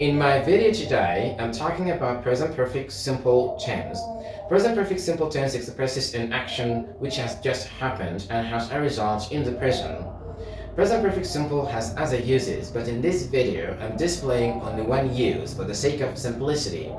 In my video today, I'm talking about present perfect simple tense. Present perfect simple tense expresses an action which has just happened and has a result in the present. Present perfect simple has other uses, but in this video, I'm displaying only one use for the sake of simplicity.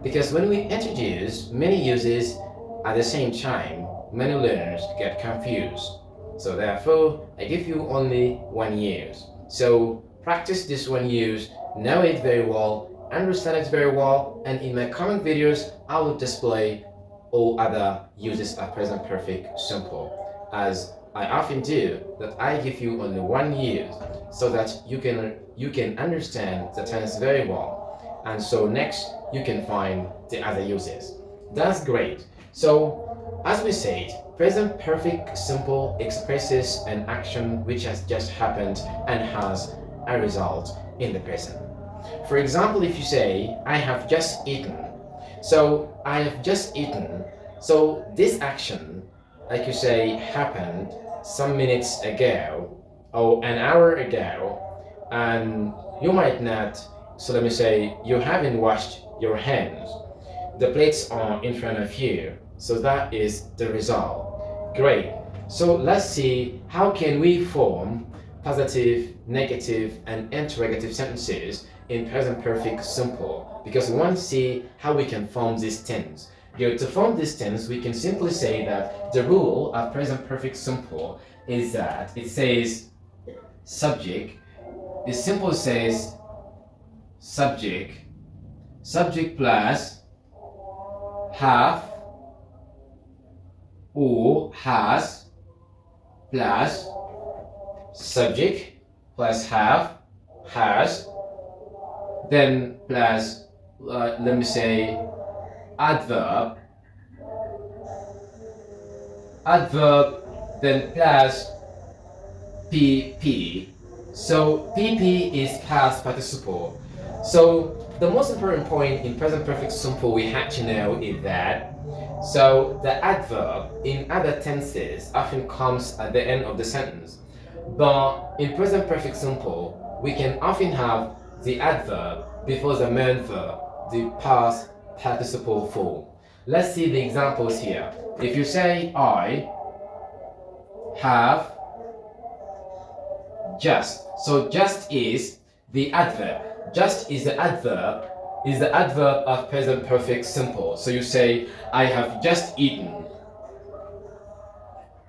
Because when we introduce many uses at the same time, many learners get confused. So therefore, I give you only one use. So practice this one use, know it very well, understand it very well, and in my coming videos, I will display all other uses of present perfect simple, as I often do, that I give you only one use so that you can understand the tense very well, and so next you can find the other uses. That's great. So as we said, present perfect simple expresses an action which has just happened and has a result in the present. For example, if you say I have just eaten, so I have just eaten, so this action, like you say, happened some minutes ago or an hour ago, and you might not, so let me say you haven't washed your hands, the plates are in front of you, so that is the result. Great. So let's see how can we form positive, negative, and interrogative sentences in present perfect simple, because we want to see how we can form these tense. Here, to form this tense, we can simply say that the rule of present perfect simple is that it says subject. It simply says subject plus have or has plus subject plus have, has, then plus let me say adverb, then plus PP. So PP is past participle. So the most important point in present perfect simple we have to know is that so the adverb in other tenses often comes at the end of the sentence, but in present perfect simple we can often have the adverb before the main verb, the past participle form. Let's see the examples here. If you say I have just, so just is the adverb. Just is the adverb of present perfect simple. So you say I have just eaten.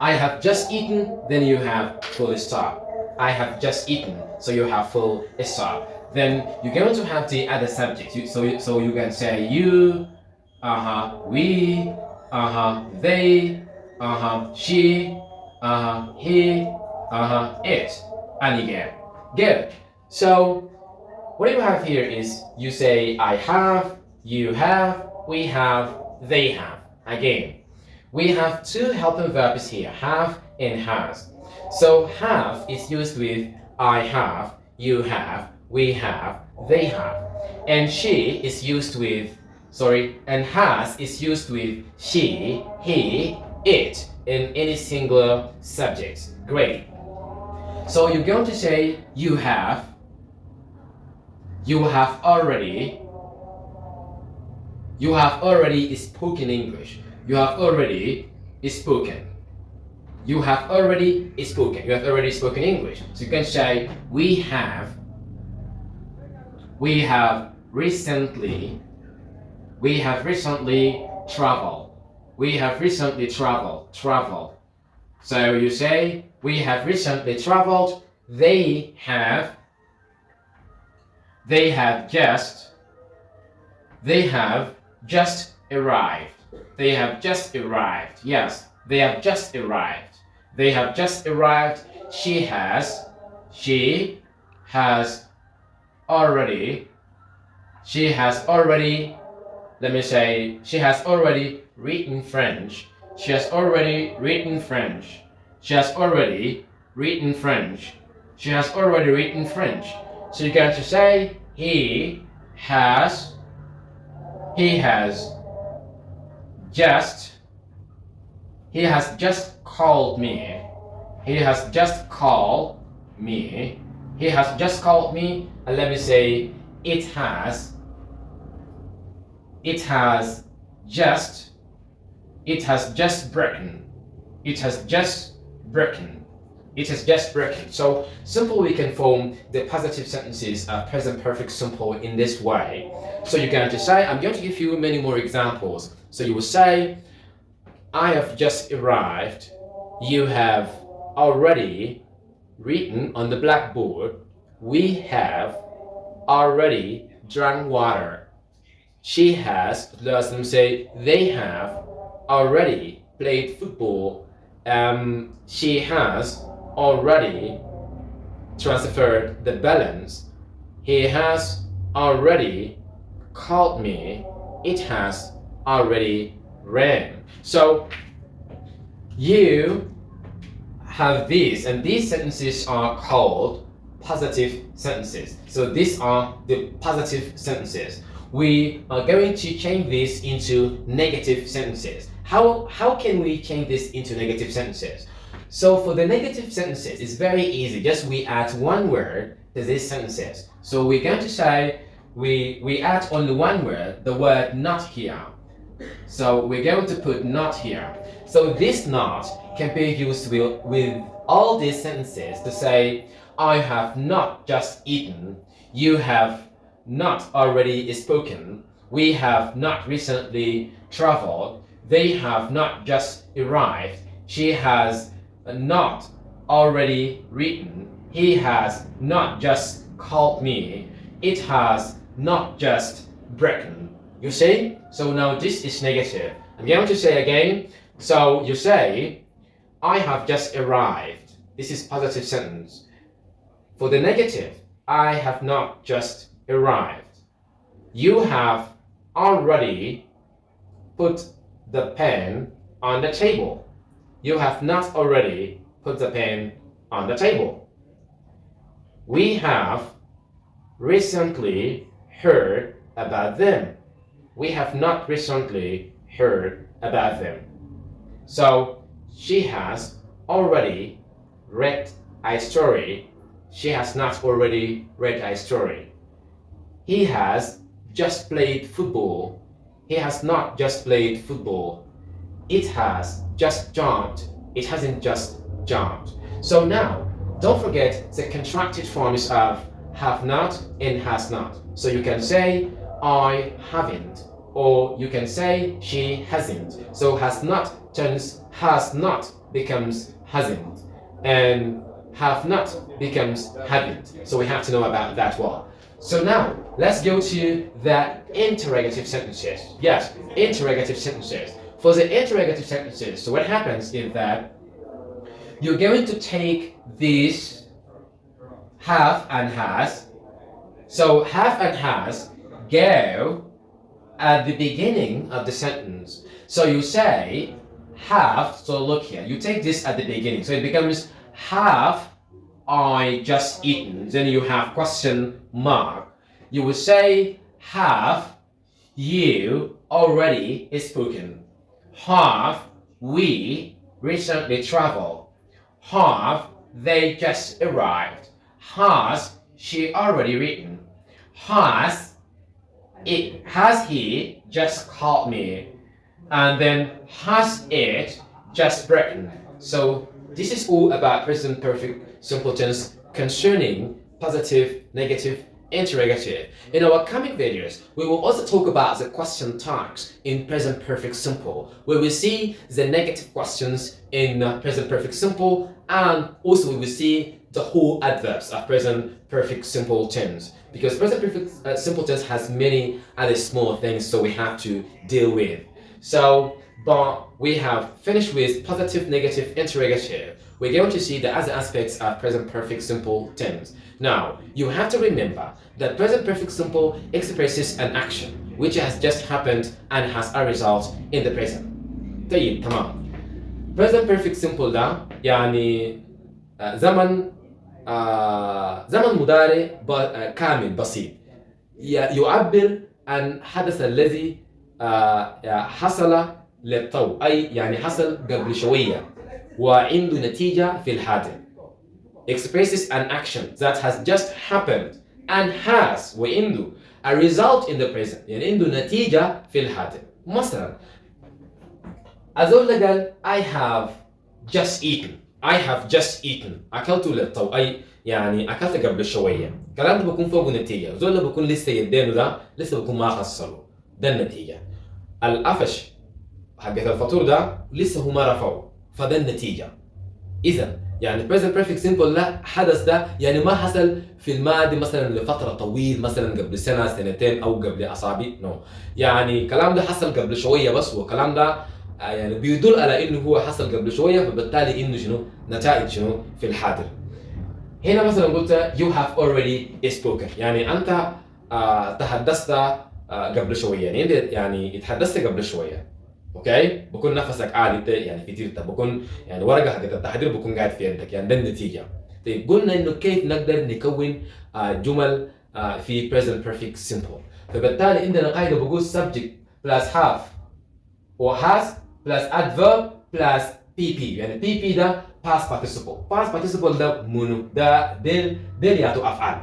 I have just eaten, then you have full stop. I have just eaten, so you have full stop. Then you're going to have the other subject. So you can say you, we, they, she, he, it, and again. Good. So what you have here is you say I have, you have, we have, they have. Again, we have two helping verbs here, have and has. So have is used with I have, you have, we have, they have. And she is used with, and has is used with she, he, it in any singular subject. Great. So you're going to say you have already spoken English. You have already spoken. You have already spoken English. So you can say we have recently traveled. We have recently traveled. So you say we have recently traveled. They have just arrived. They have just arrived. Yes, they have just arrived. They have just arrived. She has already, let me say, she has already written French. She has already written French. She has already written French. She has already written French. So you're going to say he has just called me. He has just called me. And let me say it has just broken. It has just broken. It has just broken. So simple, we can form the positive sentences of present perfect simple in this way. So you're going to say, I'm going to give you many more examples. So you will say, I have just arrived. You have already written on the blackboard. We have already drunk water. She has, let them say, they have already played football. She has already transferred the balance. He has already called me. It has already rained. So you have these, and these sentences are called positive sentences. So these are the positive sentences. We are going to change this into negative sentences. How can we change this into negative sentences? So for the negative sentences, it's very easy. Just we add one word to these sentences. So we're going to say we add only one word, the word not here. So we're going to put not here. So this not can be used with all these sentences to say, I have not just eaten, you have not already spoken, we have not recently traveled, they have not just arrived, she has not already written, he has not just called me, it has not just broken. You see? So now this is negative. I'm going to say again. So you say, I have just arrived. This is positive sentence. For the negative, I have not just arrived. You have already put the pen on the table. You have not already put the pen on the table. We have recently heard about them. We have not recently heard about them. So she has already read a story. She has not already read a story. He has just played football. He has not just played football. It has just jumped. It hasn't just jumped. So now, don't forget the contracted forms of have not and has not. So you can say, I haven't, or you can say she hasn't. So has not turns has not becomes hasn't, and have not becomes haven't. So we have to know about that one. So now let's go to the interrogative sentences. Yes, interrogative sentences. For the interrogative sentences, so what happens is that you're going to take these have and has. So have and has go at the beginning of the sentence. So you say have, so look here, you take this at the beginning. So it becomes have I just eaten, then you have question mark. You will say have you already spoken. Have we recently traveled. Have they just arrived. Has she already written. Has he just called me, and then has it just written. So this is all about present perfect simple tense concerning positive, negative, interrogative. In our coming videos, we will also talk about the question tags in present perfect simple, where we see the negative questions in present perfect simple, and also we will see the whole adverbs of present perfect simple tense, because present perfect simple tense has many other small things, so we have to deal with. So, but we have finished with positive, negative, interrogative. We're going to see the other aspects of present perfect simple tense. Now, you have to remember that present perfect simple expresses an action which has just happened and has a result in the present. طيب تمام. Present perfect simple ده يعني زمن مضارع كامل بسيط يعبر عن حدث الذي حصل للتو، أي يعني حصل قبل شوية وعنده نتيجة في الحاضر. Expresses an action that has just happened and has وعنده a result in the present يعني عنده نتيجة في الحاضر. مثلا أزول قال I have just eaten. I have just eaten. أكلت للتو أي يعني أكلت قبل شوية. الكلام ده بيكون فوق نتيجة. زول ده بيكون لسه يدينه ده لسه بيكون ما خسره. ده النتيجة. القفش حقت الفطور ده لسه هو ما رفعه. فده النتيجة. إذا يعني present perfect simple لا حدث ده يعني ما حصل في الماضي مثلا لفترة طويل مثلا قبل سنة سنتين أو قبل أسابيع نو يعني الكلام ده حصل قبل شوية بس والكلام ده يعني بيدل على إنه هو حصل قبل شوية فبالتالي إنه شنو نتائج شنو في الحاضر. هنا مثلا قلت you have already spoken يعني أنت تحدثت قبل شوية يعني اتحدثت قبل شوية. اوكي بكون نفسك عالي يعني في تيرتا بكون يعني ورقه حقت التحضير بكون قاعد في يدك يعني ده النتيجه. طيب قلنا انه كيف نقدر نكون جمل في present perfect simple. فبالتالي عندنا قاعده بقول subject plus have و has plus adverb plus pp يعني pp ده past participle. past participle ده منو ده ديل يعطوا افعال.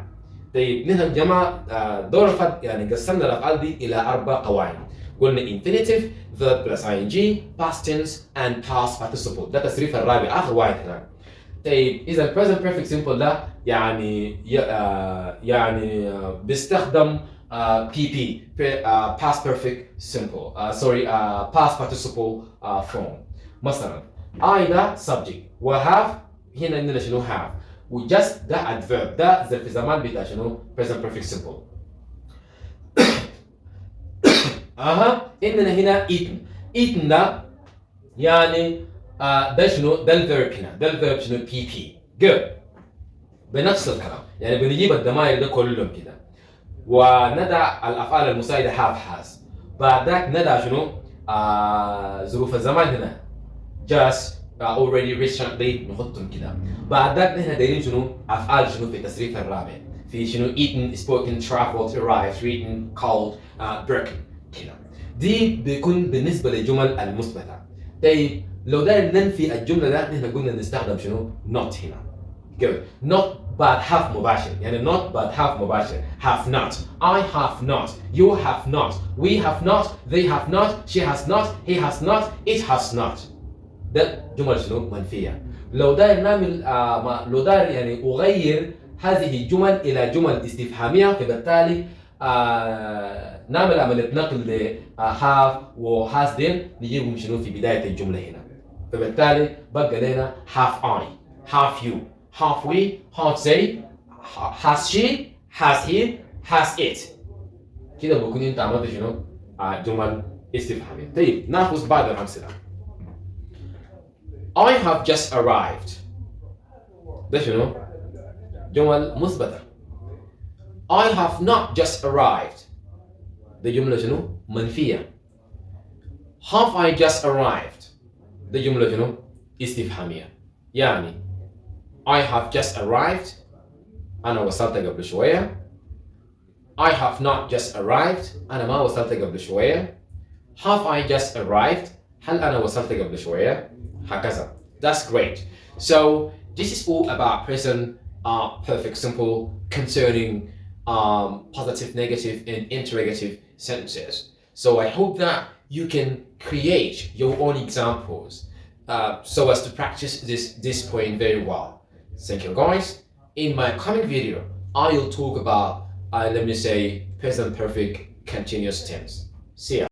طيب نحن يا جماعه دور يعني قسمنا الافعال دي الى 4 قواعد. قلنا infinitive verb plus ing past tense and past participle ده التصريف الرابع اخر واحد هنا. طيب اذا present perfect simple ده يعني بيستخدم PP past perfect simple past participle form. مثلا I ده subject و have هنا عندنا شنو have و just ده adverb ده ظرف زمان بتاع شنو present perfect simple. عندنا هنا eaten ده يعني ده شنو ده الفيرب هنا ده الفيرب شنو PP good بنفس الكلام يعني بنجيب الضمائر ده كلهم كده وندع الافعال المساعده have has. بعد ذاك ندع شنو ظروف الزمان هنا just already recently نحطهم كده. بعد ذاك نحن دايرين شنو افعال شنو في التصريف الرابع في شنو eaten spoken traveled arrived written called broken كده. دي بيكون بالنسبه للجمل المثبته. طيب لو داير ننفي الجمله ده نحن قلنا نستخدم شنو not هنا. good not بعد have مباشر يعني not بعد have مباشر have not I have not you have not we have not they have not she has not he has not it has not. ده جمل شنو منفيه. لو داير نعمل لو داير يعني اغير هذه الجمل الى جمل استفهاميه فبالتالي نعمل عمليه نقل ل have و has دين نجيبهم شنو في بدايه الجمله هنا. فبالتالي بقى لنا have I have you have we have they has she has he has it. كده بكون انت عملت شنو جمل استفهاميه. طيب ناخذ بعض الامثله. I have just arrived ده شنو جمل مثبته. I have not just arrived ده جمله شنو منفيه. Have I just arrived ده جمله شنو استفهاميه. يعني I have just arrived أنا وصلت قبل شوية. I have not just arrived أنا ما وصلت قبل شوية. Have I just arrived هل أنا وصلت قبل شوية هكذا. That's great. So this is all about present perfect simple concerning positive, negative and interrogative sentences. So I hope that you can create your own examples so as to practice this point very well. Thank you guys. In my coming video, I will talk about let me say present perfect continuous tense. See ya.